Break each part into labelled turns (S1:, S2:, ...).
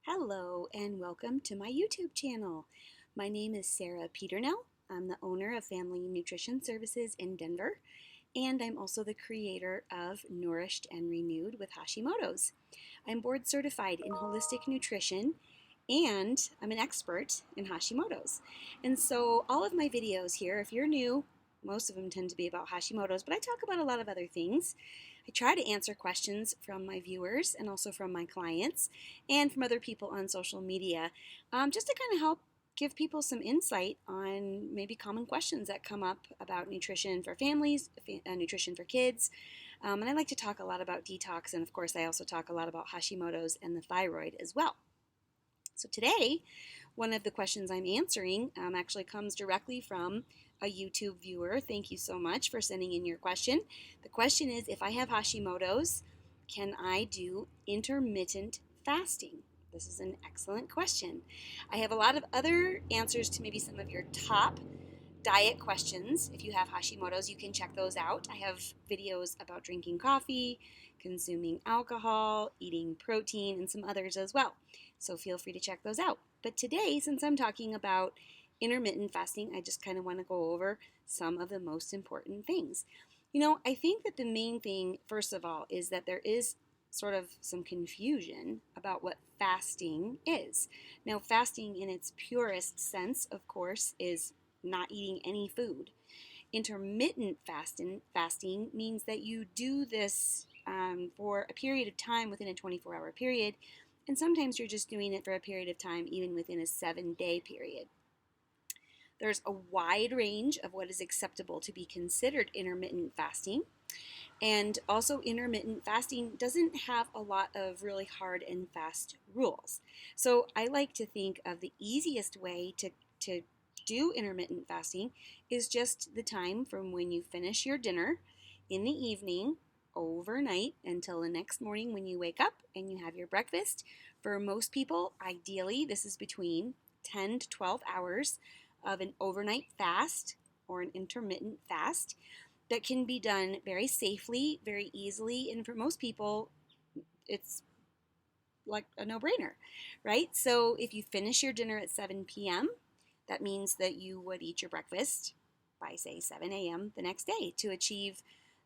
S1: Hello and welcome to my YouTube channel. My name is Sarah Peternell. I'm the owner of Family Nutrition Services in Denver, and I'm also the creator of Nourished and Renewed with Hashimoto's. I'm board certified in holistic nutrition and I'm an expert in Hashimoto's. And so all of my videos here, if you're new, most of them tend to be about Hashimoto's, but I talk about a lot of other things. I try to answer questions from my viewers and also from my clients and from other people on social media, just to kind of help give people some insight on maybe common questions that come up about nutrition for families, nutrition for kids. And I like to talk a lot about detox, and of course I also talk a lot about Hashimoto's and the thyroid as well. So today, one of the questions I'm answering actually comes directly from a YouTube viewer. Thank you so much for sending in your question. The question is, if I have Hashimoto's, can I do intermittent fasting? This is an excellent question. I have a lot of other answers to maybe some of your top diet questions. If you have Hashimoto's, you can check those out. I have videos about drinking coffee, consuming alcohol, eating protein, and some others as well. So feel free to check those out. But today, since I'm talking about intermittent fasting, I just kind of want to go over some of the most important things. I think that the main thing, first of all, is that there is sort of some confusion about what fasting is. Now, fasting in its purest sense, of course, is not eating any food. Intermittent fasting means that you do this for a period of time within a 24-hour period, and sometimes you're just doing it for a period of time even within a 7-day period. There's a wide range of what is acceptable to be considered intermittent fasting. And also, intermittent fasting doesn't have a lot of really hard and fast rules. So I like to think of the easiest way to do intermittent fasting is just the time from when you finish your dinner in the evening overnight until the next morning when you wake up and you have your breakfast. For most people, ideally, this is between 10 to 12 hours of an overnight fast or an intermittent fast that can be done very safely, very easily, and for most people, it's like a no-brainer, right? So if you finish your dinner at 7 p.m., that means that you would eat your breakfast by, say, 7 a.m. the next day to achieve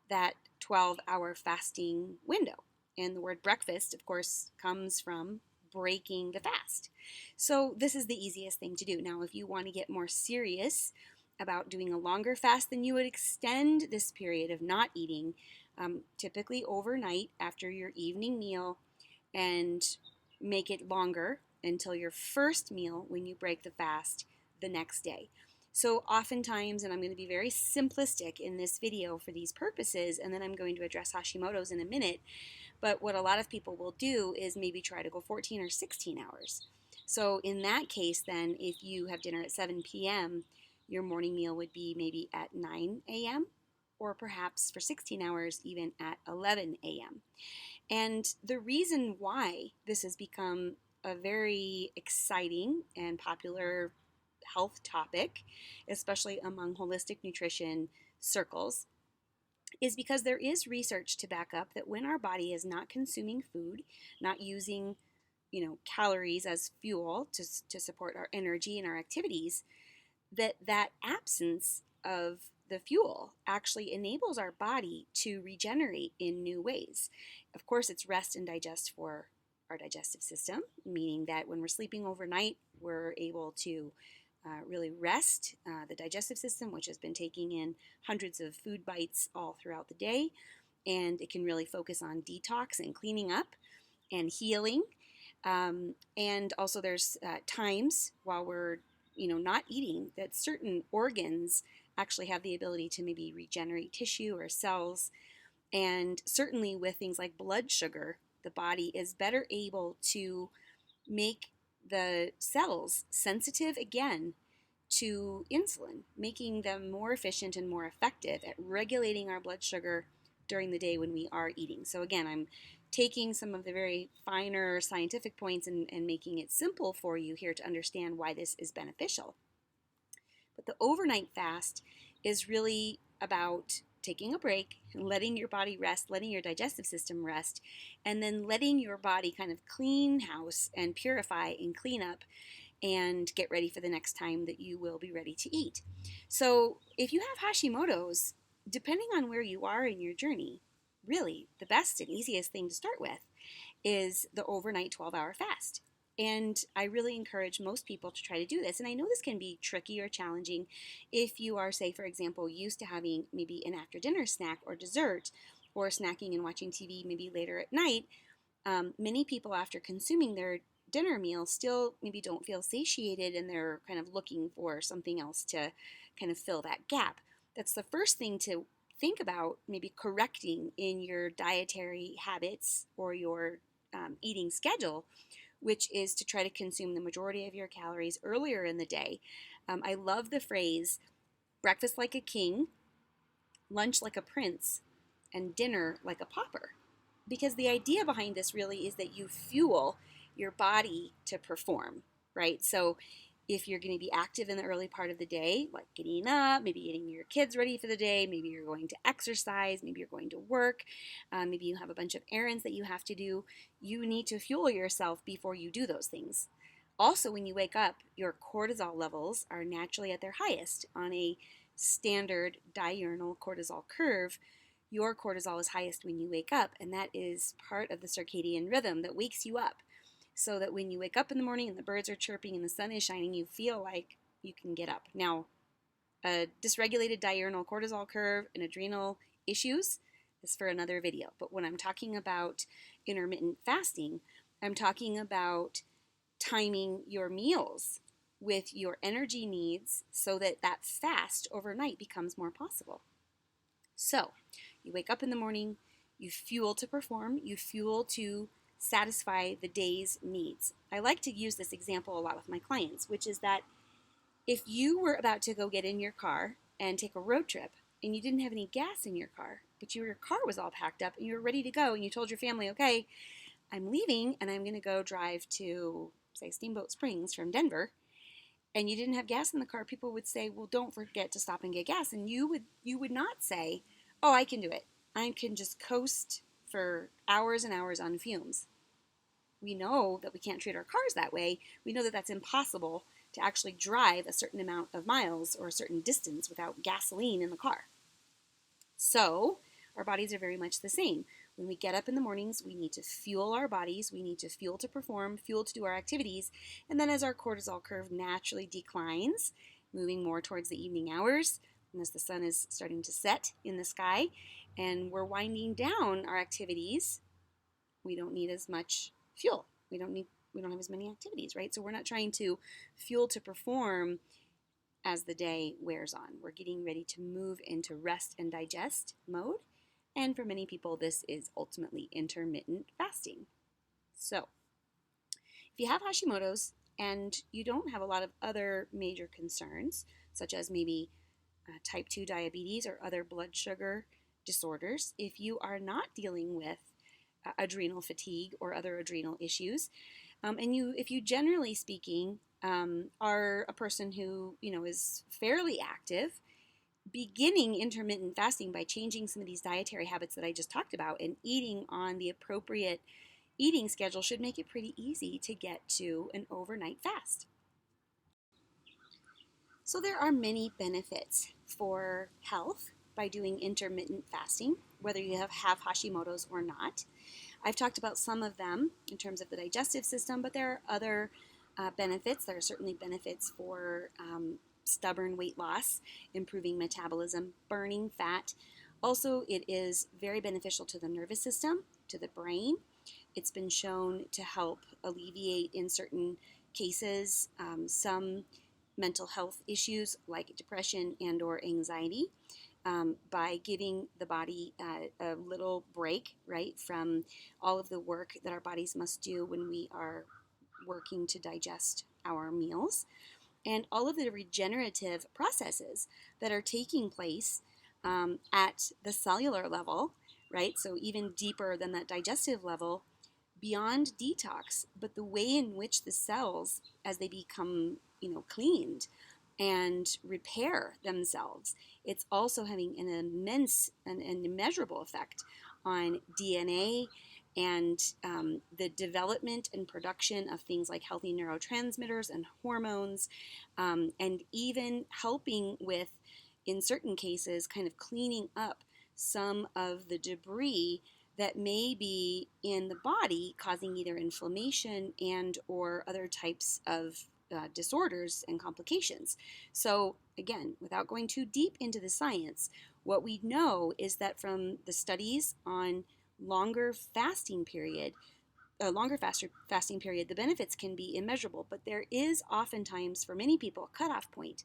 S1: that 12-hour fasting window. And the word breakfast, of course, comes from breaking the fast. So this is the easiest thing to do. Now, if you want to get more serious about doing a longer fast, then you would extend this period of not eating, typically overnight after your evening meal, and make it longer until your first meal when you break the fast the next day. So oftentimes, and I'm going to be very simplistic in this video for these purposes, and then I'm going to address Hashimoto's in a minute, but what a lot of people will do is maybe try to go 14 or 16 hours. So in that case, then, if you have dinner at 7 p.m., your morning meal would be maybe at 9 a.m., or perhaps for 16 hours, even at 11 a.m. And the reason why this has become a very exciting and popular health topic, especially among holistic nutrition circles, is because there is research to back up that when our body is not consuming food, not using, calories as fuel to support our energy and our activities, that absence of the fuel actually enables our body to regenerate in new ways. Of course, it's rest and digest for our digestive system, meaning that when we're sleeping overnight, we're able to really rest the digestive system, which has been taking in hundreds of food bites all throughout the day, and it can really focus on detox and cleaning up and healing. And also there's times while we're not eating that certain organs actually have the ability to maybe regenerate tissue or cells. And certainly with things like blood sugar, the body is better able to make the cells sensitive again to insulin, making them more efficient and more effective at regulating our blood sugar during the day when we are eating. So again, I'm taking some of the very finer scientific points and making it simple for you here to understand why this is beneficial. But the overnight fast is really about taking a break, letting your body rest, letting your digestive system rest, and then letting your body kind of clean house and purify and clean up and get ready for the next time that you will be ready to eat. So if you have Hashimoto's, depending on where you are in your journey, really the best and easiest thing to start with is the overnight 12-hour fast. And I really encourage most people to try to do this. And I know this can be tricky or challenging if you are, say, for example, used to having maybe an after dinner snack or dessert, or snacking and watching TV maybe later at night. Many people, after consuming their dinner meal, still maybe don't feel satiated, and they're kind of looking for something else to kind of fill that gap. That's the first thing to think about maybe correcting in your dietary habits or your eating schedule, which is to try to consume the majority of your calories earlier in the day. I love the phrase, breakfast like a king, lunch like a prince, and dinner like a pauper. Because the idea behind this really is that you fuel your body to perform, right? So if you're going to be active in the early part of the day, like getting up, maybe getting your kids ready for the day, maybe you're going to exercise, maybe you're going to work, maybe you have a bunch of errands that you have to do, you need to fuel yourself before you do those things. Also, when you wake up, your cortisol levels are naturally at their highest. On a standard diurnal cortisol curve, your cortisol is highest when you wake up, and that is part of the circadian rhythm that wakes you up, so that when you wake up in the morning and the birds are chirping and the sun is shining, you feel like you can get up. Now, a dysregulated diurnal cortisol curve and adrenal issues is for another video. But when I'm talking about intermittent fasting, I'm talking about timing your meals with your energy needs so that that fast overnight becomes more possible. So, you wake up in the morning, you fuel to perform, you fuel to satisfy the day's needs. I like to use this example a lot with my clients, which is that if you were about to go get in your car and take a road trip and you didn't have any gas in your car, but your car was all packed up and you were ready to go, and you told your family, okay, I'm leaving and I'm going to go drive to, say, Steamboat Springs from Denver, and you didn't have gas in the car, people would say, well, don't forget to stop and get gas. And you would not say, oh, I can do it. I can just coast for hours and hours on fumes. We know that we can't treat our cars that way. We know that that's impossible to actually drive a certain amount of miles or a certain distance without gasoline in the car. So our bodies are very much the same. When we get up in the mornings, we need to fuel our bodies. We need to fuel to perform, fuel to do our activities. And then as our cortisol curve naturally declines, moving more towards the evening hours, and as the sun is starting to set in the sky, and we're winding down our activities, we don't need as much fuel. We don't have as many activities, right? So we're not trying to fuel to perform as the day wears on. We're getting ready to move into rest and digest mode. And for many people, this is ultimately intermittent fasting. So if you have Hashimoto's and you don't have a lot of other major concerns, such as maybe type 2 diabetes or other blood sugar disorders, if you are not dealing with adrenal fatigue or other adrenal issues, and if you generally speaking are a person who is fairly active, beginning intermittent fasting by changing some of these dietary habits that I just talked about and eating on the appropriate eating schedule should make it pretty easy to get to an overnight fast. So there are many benefits for health by doing intermittent fasting, whether you have Hashimoto's or not. I've talked about some of them in terms of the digestive system, but there are other benefits. There are certainly benefits for stubborn weight loss, improving metabolism, burning fat. Also, it is very beneficial to the nervous system, to the brain. It's been shown to help alleviate, in certain cases, some mental health issues like depression and or anxiety by giving the body a little break, right, from all of the work that our bodies must do when we are working to digest our meals, and all of the regenerative processes that are taking place at the cellular level, right, so even deeper than that digestive level, beyond detox, but the way in which the cells, as they become cleaned and repair themselves. It's also having an immense and immeasurable effect on DNA and the development and production of things like healthy neurotransmitters and hormones, and even helping with, in certain cases, kind of cleaning up some of the debris that may be in the body causing either inflammation and or other types of disorders and complications. So again, without going too deep into the science, what we know is that from the studies on longer fasting period, fasting period, the benefits can be immeasurable, but there is oftentimes for many people a cutoff point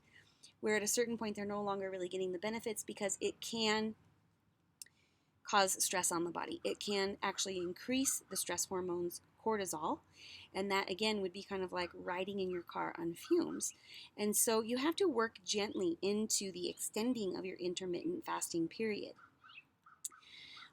S1: where at a certain point they're no longer really getting the benefits because it can cause stress on the body. It can actually increase the stress hormones cortisol, and that again would be kind of like riding in your car on fumes. And so you have to work gently into the extending of your intermittent fasting period.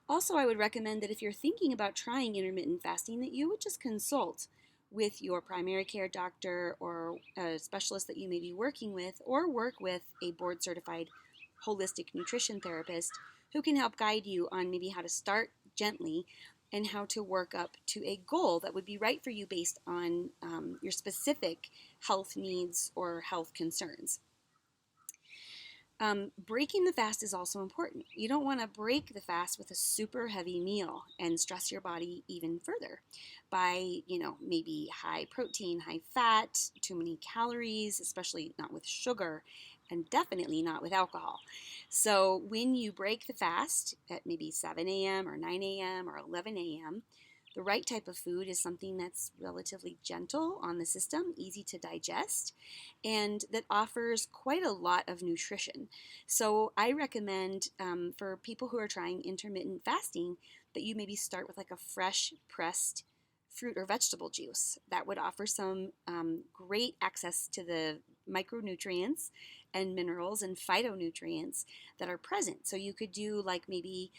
S1: Also, I would recommend that if you're thinking about trying intermittent fasting, that you would just consult with your primary care doctor or a specialist that you may be working with, or work with a board-certified holistic nutrition therapist who can help guide you on maybe how to start gently and how to work up to a goal that would be right for you based on your specific health needs or health concerns. Breaking the fast is also important. You don't want to break the fast with a super heavy meal and stress your body even further by, maybe high protein, high fat, too many calories, especially not with sugar, and definitely not with alcohol. So when you break the fast at maybe 7 a.m. or 9 a.m. or 11 a.m., the right type of food is something that's relatively gentle on the system, easy to digest, and that offers quite a lot of nutrition. So I recommend for people who are trying intermittent fasting that you maybe start with like a fresh pressed fruit or vegetable juice. That would offer some great access to the micronutrients and minerals and phytonutrients that are present. So you could do like maybe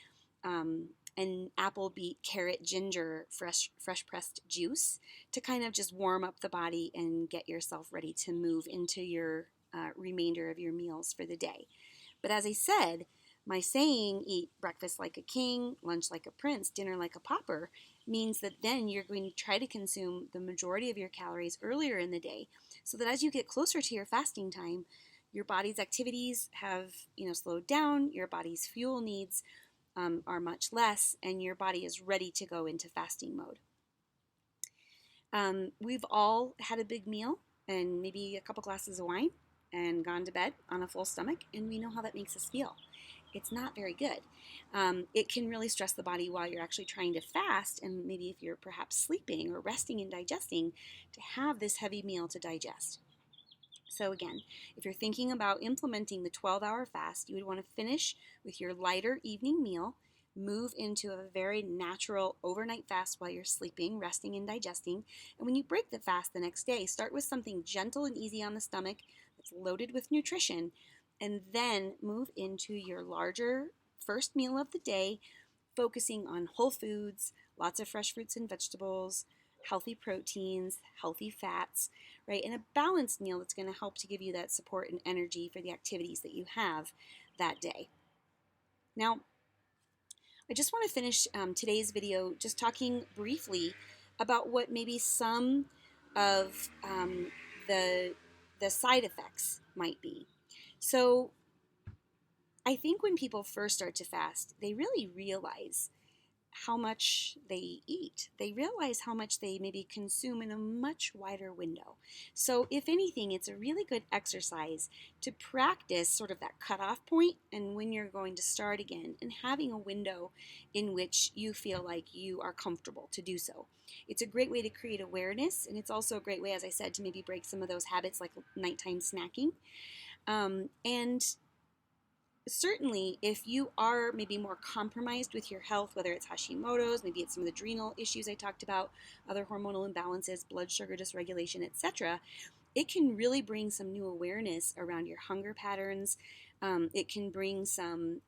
S1: an apple, beet, carrot, ginger fresh pressed juice to kind of just warm up the body and get yourself ready to move into your remainder of your meals for the day. But as I said, my saying, eat breakfast like a king, lunch like a prince, dinner like a pauper, means that then you're going to try to consume the majority of your calories earlier in the day, so that as you get closer to your fasting time, your body's activities have slowed down, your body's fuel needs are much less, and your body is ready to go into fasting mode. We've all had a big meal and maybe a couple glasses of wine and gone to bed on a full stomach, and we know how that makes us feel. It's not very good. It can really stress the body while you're actually trying to fast, and maybe if you're perhaps sleeping or resting and digesting, to have this heavy meal to digest. So again, if you're thinking about implementing the 12-hour fast, you would want to finish with your lighter evening meal, move into a very natural overnight fast while you're sleeping, resting, and digesting. And when you break the fast the next day, start with something gentle and easy on the stomach that's loaded with nutrition, and then move into your larger first meal of the day, focusing on whole foods, lots of fresh fruits and vegetables, healthy proteins, healthy fats, right? And a balanced meal that's going to help to give you that support and energy for the activities that you have that day. Now, I just want to finish today's video just talking briefly about what maybe some of the side effects might be. So I think when people first start to fast, they really realize how much they eat. They realize how much they maybe consume in a much wider window. So if anything, it's a really good exercise to practice sort of that cutoff point and when you're going to start again, and having a window in which you feel like you are comfortable to do so. It's a great way to create awareness, and it's also a great way, as I said, to maybe break some of those habits like nighttime snacking. And certainly, if you are maybe more compromised with your health, whether it's Hashimoto's, maybe it's some of the adrenal issues I talked about, other hormonal imbalances, blood sugar dysregulation, etc., it can really bring some new awareness around your hunger patterns. It can bring some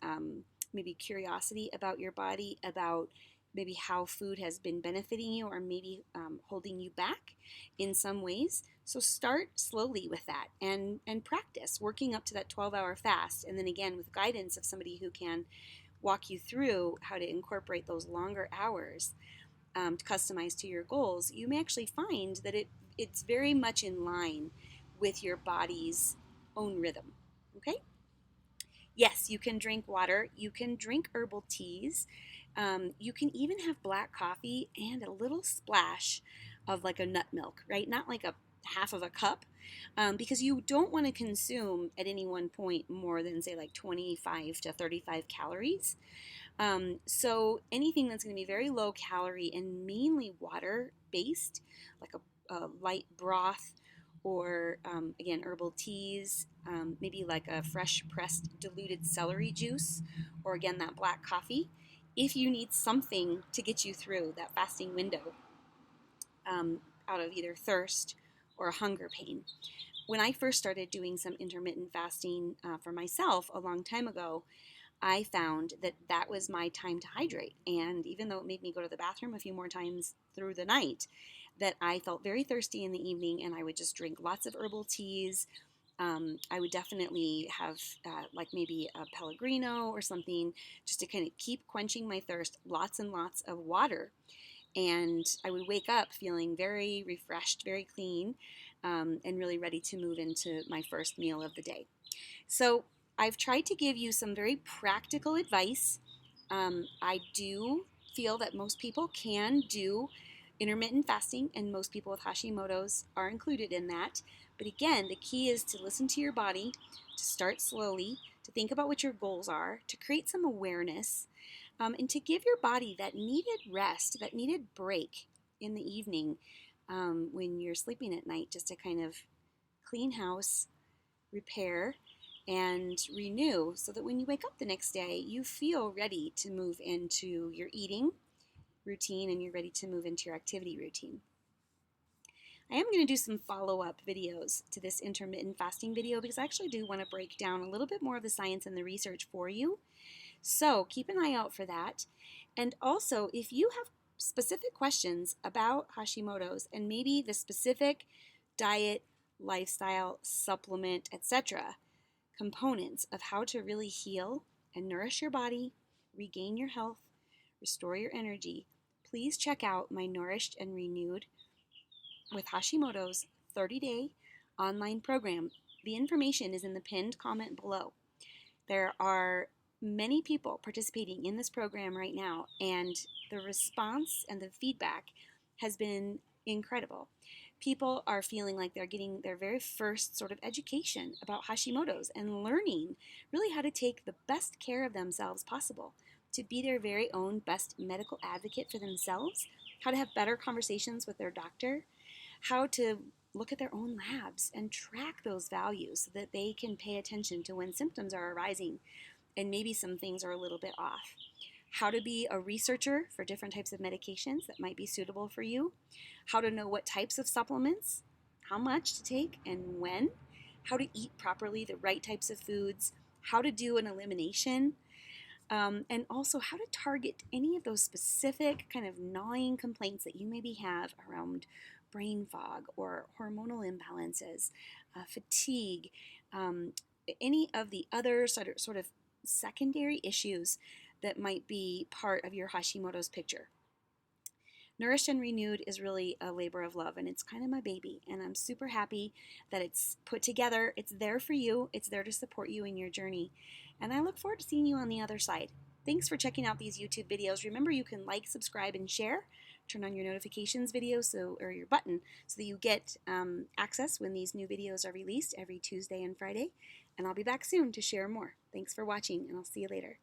S1: maybe curiosity about your body, about maybe how food has been benefiting you or maybe holding you back in some ways. So start slowly with that and practice working up to that 12-hour fast. And then again, with guidance of somebody who can walk you through how to incorporate those longer hours to customize to your goals, you may actually find that it's very much in line with your body's own rhythm. Okay? Yes, you can drink water. You can drink herbal teas. You can even have black coffee and a little splash of like a nut milk, right? Not like a half of a cup, because you don't want to consume at any one point more than, say, like 25 to 35 calories. So anything that's going to be very low calorie and mainly water based, like a light broth or again, herbal teas, maybe like a fresh pressed diluted celery juice, or again, that black coffee, if you need something to get you through that fasting window out of either thirst or hunger pain. When I first started doing some intermittent fasting for myself a long time ago, I found that that was my time to hydrate. And even though it made me go to the bathroom a few more times through the night, that I felt very thirsty in the evening and I would just drink lots of herbal teas. I would definitely have like maybe a Pellegrino or something just to kind of keep quenching my thirst, lots and lots of water. And I would wake up feeling very refreshed, very clean, and really ready to move into my first meal of the day. So I've tried to give you some very practical advice. I do feel that most people can do intermittent fasting, and most people with Hashimoto's are included in that. But again, the key is to listen to your body, to start slowly, to think about what your goals are, to create some awareness, and to give your body that needed rest, that needed break in the evening when you're sleeping at night, just to kind of clean house, repair, and renew so that when you wake up the next day, you feel ready to move into your eating routine and you're ready to move into your activity routine. I am going to do some follow-up videos to this intermittent fasting video because I actually do want to break down a little bit more of the science and the research for you. So keep an eye out for that. And also, if you have specific questions about Hashimoto's and maybe the specific diet, lifestyle, supplement, etc., components of how to really heal and nourish your body, regain your health, restore your energy, please check out my Nourished and Renewed with Hashimoto's 30-day online program. The information is in the pinned comment below. There are many people participating in this program right now, and the response and the feedback has been incredible. People are feeling like they're getting their very first sort of education about Hashimoto's and learning really how to take the best care of themselves possible, to be their very own best medical advocate for themselves, how to have better conversations with their doctor, how to look at their own labs and track those values so that they can pay attention to when symptoms are arising and maybe some things are a little bit off. How to be a researcher for different types of medications that might be suitable for you, how to know what types of supplements, how much to take and when, how to eat properly, the right types of foods, how to do an elimination, and also how to target any of those specific kind of gnawing complaints that you maybe have around brain fog or hormonal imbalances, fatigue, any of the other sort of secondary issues that might be part of your Hashimoto's picture. Nourished and Renewed is really a labor of love, and it's kind of my baby, and I'm super happy that it's put together. It's there for you. It's there to support you in your journey, and I look forward to seeing you on the other side. Thanks for checking out these YouTube videos. Remember, you can like, subscribe, and share. Turn on your notifications or your button so that you get access when these new videos are released every Tuesday and Friday, and I'll be back soon to share more. Thanks for watching, and I'll see you later.